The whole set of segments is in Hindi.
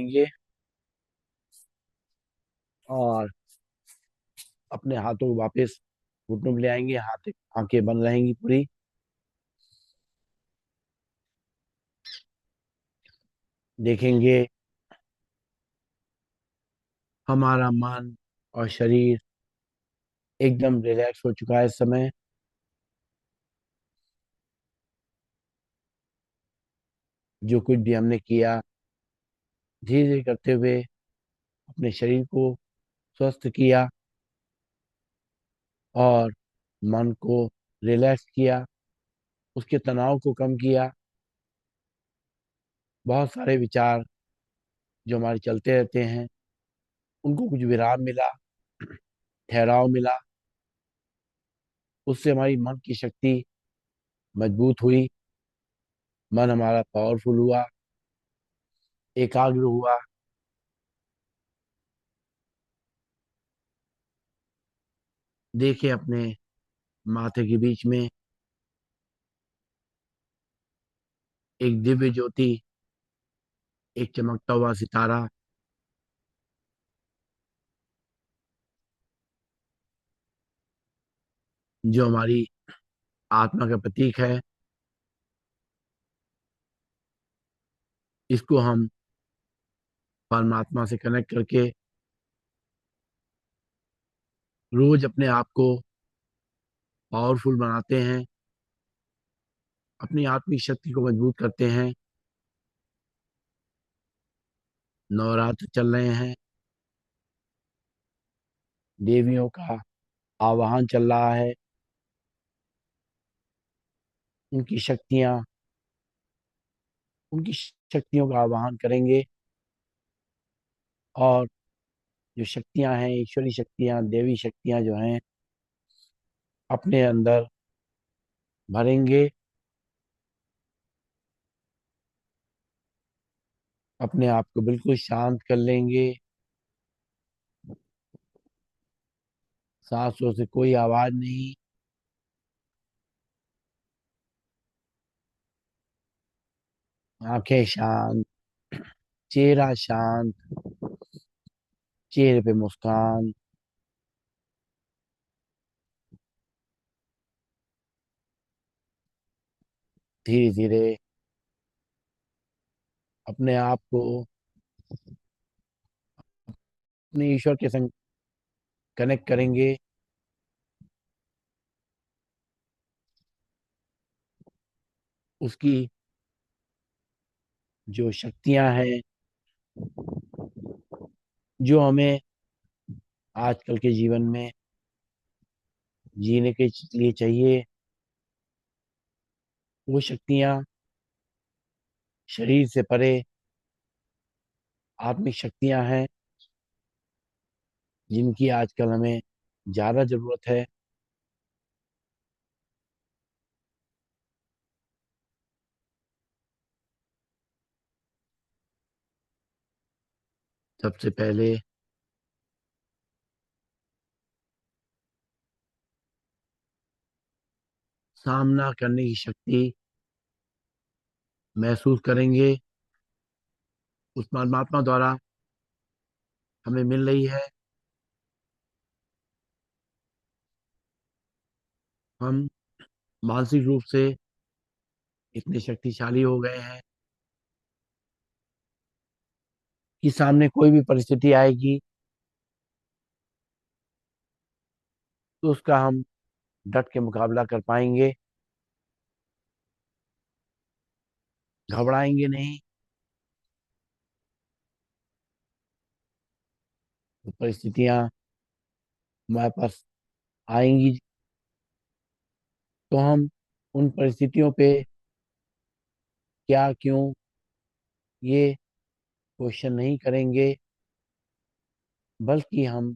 लेंगे और अपने हाथों को वापस घुटनों में ले आएंगे। हाथ आंखें बंद रहेंगी पूरी। देखेंगे हमारा मन और शरीर एकदम रिलैक्स हो चुका है इस समय। जो कुछ भी हमने किया, धीरे धीरे करते हुए अपने शरीर को स्वस्थ किया और मन को रिलैक्स किया, उसके तनाव को कम किया। बहुत सारे विचार जो हमारे चलते रहते हैं, उनको कुछ विराम मिला, ठहराव मिला। उससे हमारी मन की शक्ति मजबूत हुई। मन हमारा पावरफुल हुआ, एकाग्र हुआ। देखे अपने माथे के बीच में एक दिव्य ज्योति, एक चमकता हुआ सितारा, जो हमारी आत्मा का प्रतीक है। इसको हम परमात्मा से कनेक्ट करके रोज अपने आप को पावरफुल बनाते हैं, अपनी आत्मिक शक्ति को मजबूत करते हैं। नवरात्र चल रहे हैं, देवियों का आवाहन चल रहा है। उनकी शक्तियाँ, उनकी शक्तियों का आवाहन करेंगे और जो शक्तियाँ हैं, ईश्वरी शक्तियाँ, देवी शक्तियाँ जो हैं, अपने अंदर भरेंगे। अपने आप को बिल्कुल शांत कर लेंगे। सांसों से कोई आवाज नहीं। आंखें शांत, चेहरा शांत, चेहरे पे मुस्कान। धीरे धीरे अपने आप को अपने ईश्वर के संग कनेक्ट करेंगे। उसकी जो शक्तियां हैं, जो हमें आजकल के जीवन में जीने के लिए चाहिए, वो शक्तियां शरीर से परे आत्मिक शक्तियां हैं, जिनकी आजकल हमें ज़्यादा ज़रूरत है। सबसे पहले सामना करने की शक्ति महसूस करेंगे, उस परमात्मा द्वारा हमें मिल रही है। हम मानसिक रूप से इतने शक्तिशाली हो गए हैं कि सामने कोई भी परिस्थिति आएगी तो उसका हम डट के मुकाबला कर पाएंगे। घबराएंगे नहीं। तो परिस्थितियां हमारे पास आएंगी तो हम उन परिस्थितियों पे क्या, क्यों, ये क्वेश्चन नहीं करेंगे, बल्कि हम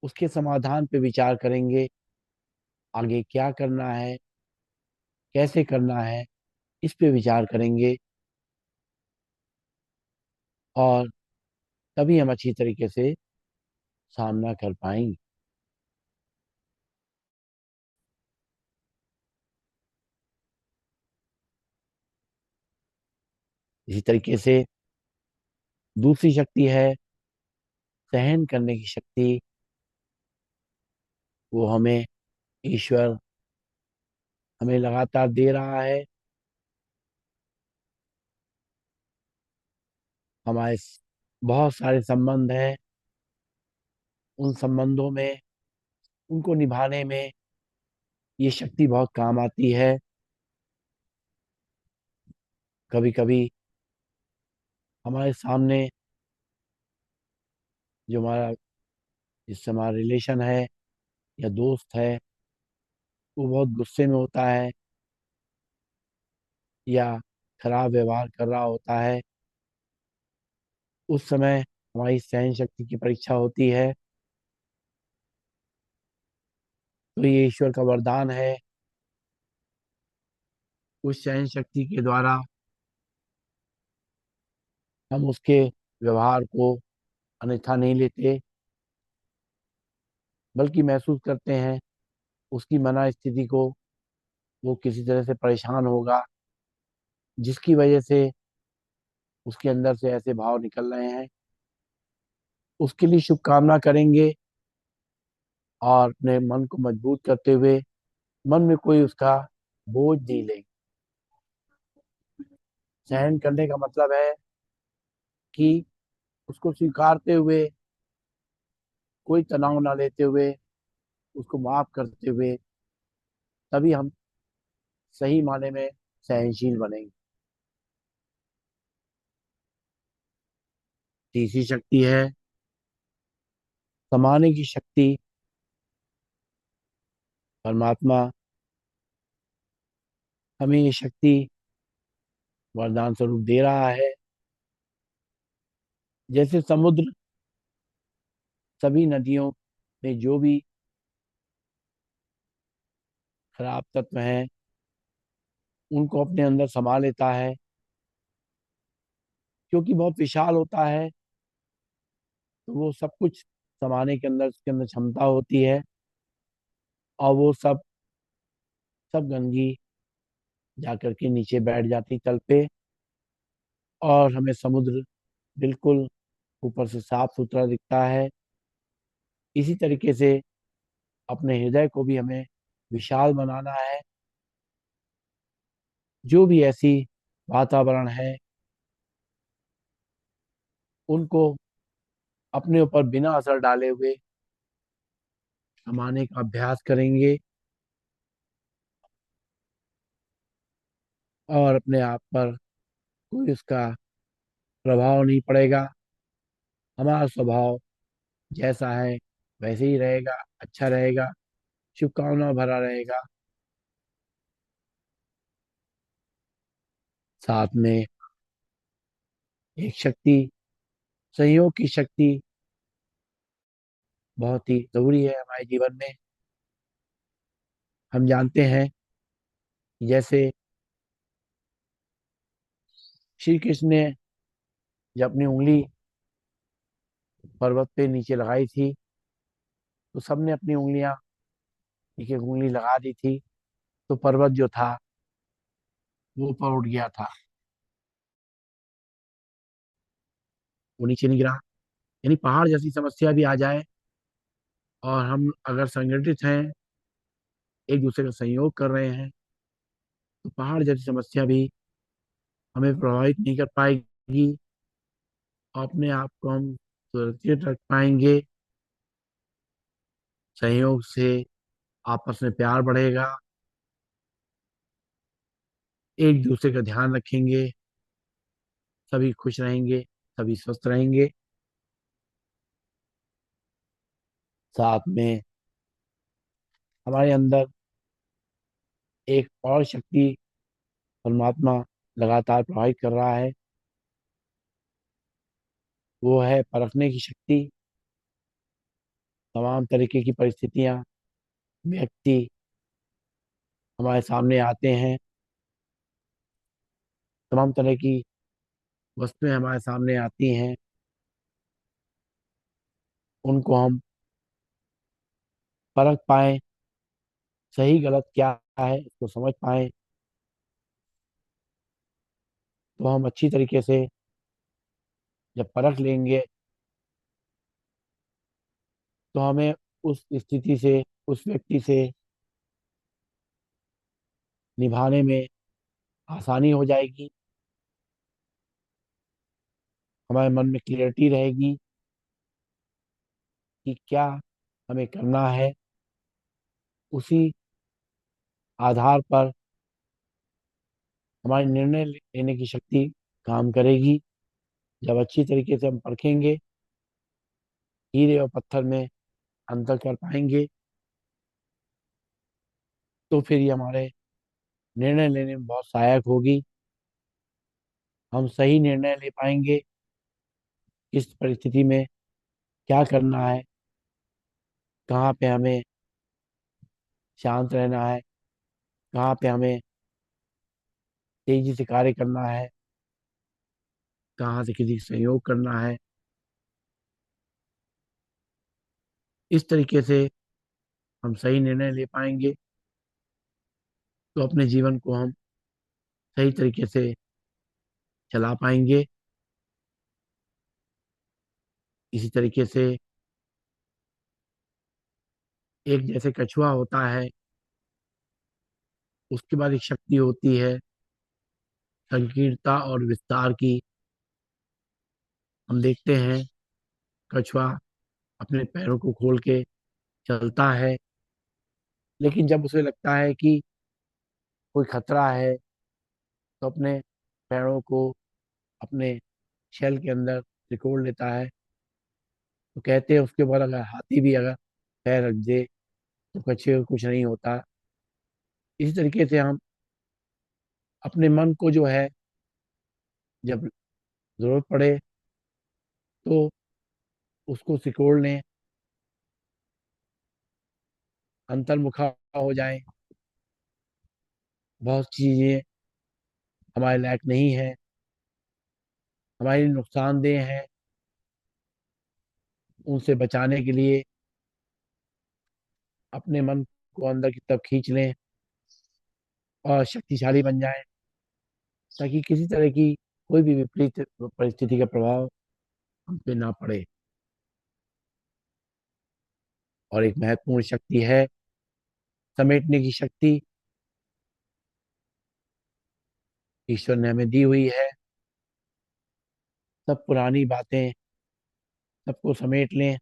उसके समाधान पे विचार करेंगे। आगे क्या करना है, कैसे करना है, इस पे विचार करेंगे और तभी हम अच्छी तरीके से सामना कर पाएंगे। इसी तरीके से दूसरी शक्ति है सहन करने की शक्ति। वो हमें ईश्वर हमें लगातार दे रहा है। हमारे बहुत सारे संबंध हैं। उन संबंधों में उनको निभाने में ये शक्ति बहुत काम आती है। कभी कभी हमारे सामने जो हमारा जिससे हमारा रिलेशन है या दोस्त है, वो बहुत गुस्से में होता है या खराब व्यवहार कर रहा होता है। उस समय हमारी सहन शक्ति की परीक्षा होती है। तो ये ईश्वर का वरदान है। उस सहन शक्ति के द्वारा हम उसके व्यवहार को अन्यथा नहीं लेते, बल्कि महसूस करते हैं उसकी मना स्थिति को। वो किसी तरह से परेशान होगा, जिसकी वजह से उसके अंदर से ऐसे भाव निकल रहे हैं। उसके लिए शुभकामना करेंगे और अपने मन को मजबूत करते हुए मन में कोई उसका बोझ नहीं लेंगे। सहन करने का मतलब है कि उसको स्वीकारते हुए, कोई तनाव ना लेते हुए, उसको माफ करते हुए, तभी हम सही माने में सहनशील बनेंगे। तीसरी शक्ति है समाने की शक्ति। परमात्मा हमें ये शक्ति वरदान स्वरूप दे रहा है। जैसे समुद्र सभी नदियों में जो भी खराब तत्व हैं उनको अपने अंदर समा लेता है, क्योंकि बहुत विशाल होता है। तो वो सब कुछ समाने के अंदर उसके अंदर क्षमता होती है। और वो सब सब गंदगी जाकर के नीचे बैठ जाती तल पे, और हमें समुद्र बिल्कुल ऊपर से साफ सुथरा दिखता है। इसी तरीके से अपने हृदय को भी हमें विशाल बनाना है। जो भी ऐसी वातावरण है उनको अपने ऊपर बिना असर डाले हुए समाने का अभ्यास करेंगे, और अपने आप पर कोई उसका प्रभाव नहीं पड़ेगा। हमारा स्वभाव जैसा है वैसे ही रहेगा, अच्छा रहेगा, शुभकामना भरा रहेगा। साथ में एक शक्ति, सहयोग की शक्ति बहुत ही जरूरी है हमारे जीवन में। हम जानते हैं कि जैसे श्री कृष्ण ने जब अपनी उंगली पर्वत पे नीचे लगाई थी, तो सबने अपनी उंगलियां एक एक उंगली लगा दी थी। तो पर्वत जो था वो ऊपर उठ गया था, वो नीचे नहीं गिरा। यानी पहाड़ जैसी समस्या भी आ जाए और हम अगर संगठित हैं, एक दूसरे का सहयोग कर रहे हैं, तो पहाड़ जैसी समस्या भी हमें प्रभावित नहीं कर पाएगी। और अपने आप को हम सुरक्षित रख पाएंगे। सहयोग से आपस में प्यार बढ़ेगा, एक दूसरे का ध्यान रखेंगे, सभी खुश रहेंगे, सभी स्वस्थ रहेंगे। साथ में हमारे अंदर एक और शक्ति परमात्मा लगातार प्रभावित कर रहा है। वो है परखने की शक्ति। तमाम तरीके की परिस्थितियां, व्यक्ति हमारे सामने आते हैं, तमाम तरह की वस्तुएं हमारे सामने आती हैं। उनको हम परख पाएं, सही गलत क्या है इसको समझ पाएं, तो हम अच्छी तरीके से जब परख लेंगे तो हमें उस स्थिति से, उस व्यक्ति से निभाने में आसानी हो जाएगी। हमारे मन में क्लियरिटी रहेगी कि क्या हमें करना है। उसी आधार पर हमारी निर्णय लेने की शक्ति काम करेगी। जब अच्छी तरीके से हम परखेंगे, हीरे और पत्थर में अंतर कर पाएंगे, तो फिर ये हमारे निर्णय लेने में बहुत सहायक होगी। हम सही निर्णय ले पाएंगे, किस परिस्थिति में क्या करना है, कहाँ पे हमें शांत रहना है, कहाँ पे हमें तेजी से कार्य करना है, कहाँ से किसी से सहयोग करना है। इस तरीके से हम सही निर्णय ले पाएंगे, तो अपने जीवन को हम सही तरीके से चला पाएंगे। इसी तरीके से एक जैसे कछुआ होता है, उसके बाद एक शक्ति होती है संकीर्णता और विस्तार की। हम देखते हैं कछुआ अपने पैरों को खोल के चलता है, लेकिन जब उसे लगता है कि कोई खतरा है तो अपने पैरों को अपने शेल के अंदर सिकोड़ लेता है। तो कहते हैं उसके ऊपर अगर हाथी भी अगर पैर रख दे तो कछुए को कुछ नहीं होता। इसी तरीके से हम अपने मन को जो है, जब जरूरत पड़े तो उसको सिकोड़ लें, अंतर्मुखा हो जाए। बहुत चीजें हमारे लायक नहीं है, हमारे लिए नुकसानदेह है, उनसे बचाने के लिए अपने मन को अंदर की तरफ खींच लें और शक्तिशाली बन जाएं, ताकि किसी तरह की कोई भी विपरीत परिस्थिति का प्रभाव हम पे ना पड़े। और एक महत्वपूर्ण शक्ति है समेटने की शक्ति, ईश्वर ने हमें दी हुई है। सब पुरानी बातें सबको समेट लें।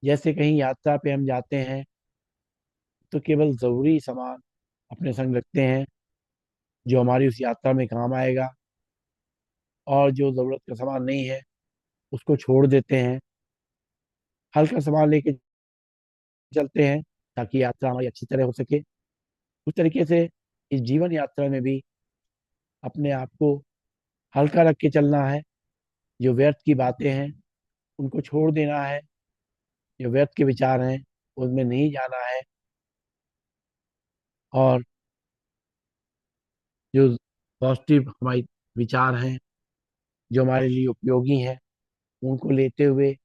जैसे कहीं यात्रा पे हम जाते हैं तो केवल जरूरी सामान अपने संग रखते हैं जो हमारी उस यात्रा में काम आएगा, और जो जरूरत का सामान नहीं है उसको छोड़ देते हैं। हल्का सामान लेके चलते हैं ताकि यात्रा हमारी अच्छी तरह हो सके। उस तरीके से इस जीवन यात्रा में भी अपने आप को हल्का रख के चलना है। जो व्यर्थ की बातें हैं उनको छोड़ देना है, जो व्यर्थ के विचार हैं उनमें नहीं जाना है, और जो पॉजिटिव हमारे विचार हैं, जो हमारे लिए उपयोगी हैं, उनको लेते हुए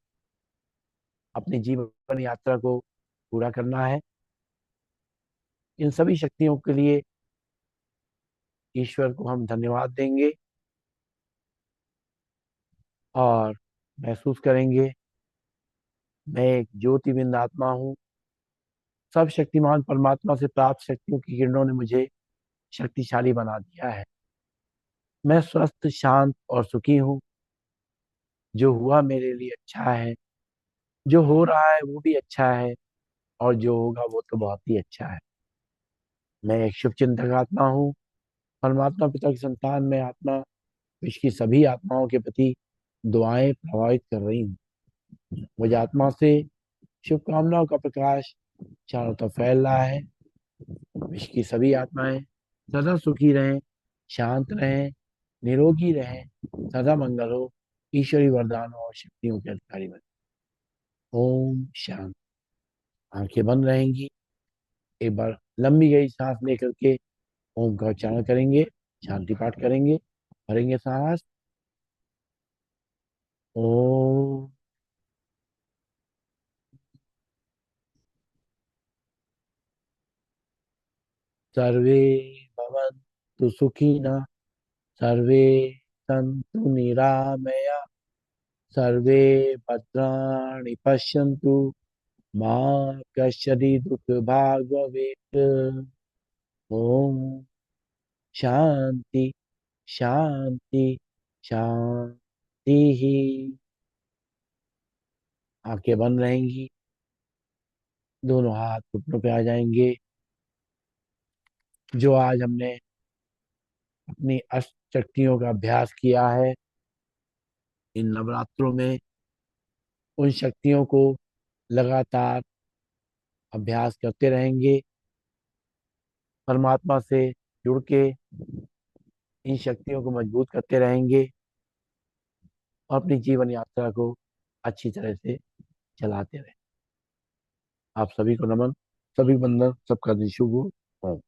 अपनी जीवन यात्रा को पूरा करना है। इन सभी शक्तियों के लिए ईश्वर को हम धन्यवाद देंगे और महसूस करेंगे, मैं एक ज्योतिर्बिंद आत्मा हूँ। सब शक्तिमान परमात्मा से प्राप्त शक्तियों की किरणों ने मुझे शक्तिशाली बना दिया है। मैं स्वस्थ, शांत और सुखी हूँ। जो हुआ मेरे लिए अच्छा है, जो हो रहा है वो भी अच्छा है, और जो होगा वो तो बहुत ही अच्छा है। मैं एक शुभ चिंतक आत्मा हूँ। परमात्मा पिता की संतान में आत्मा विश्व की सभी आत्माओं के प्रति दुआएं प्रभावित कर रही हूँ। मुझे आत्मा से शुभकामनाओं का प्रकाश चारों तरफ फैल रहा है। विश्व की सभी आत्माएं सदा सुखी रहें, शांत रहें, निरोगी रहें, सदा मंगल हो, ईश्वरी वरदानों और शक्तियों के अधिकारी बने। ओम शांति। आंखें बंद रहेंगी। एक बार लंबी गई सांस लेकर के ओम का उच्चारण करेंगे, शांति पाठ करेंगे, भरेंगे सांस। ओम। सर्वे भवन्तु सुखिनः, सर्वे सन्तु निरामया सर्वे भद्राणि पश्यन्तु मा कश्चित् दुःखभाग् भवेत्। ओम शांति शांति शांति ही। आंखें बंद रहेंगी, दोनों हाथ घुटनों पे आ जाएंगे। जो आज हमने अपनी अष्ट शक्तियों का अभ्यास किया है इन नवरात्रों में, उन शक्तियों को लगातार अभ्यास करते रहेंगे। परमात्मा से जुड़ के इन शक्तियों को मजबूत करते रहेंगे और अपनी जीवन यात्रा को अच्छी तरह से चलाते रहें। आप सभी को नमन, सभी वंदन, सबका दिन शुभ हो। ओम।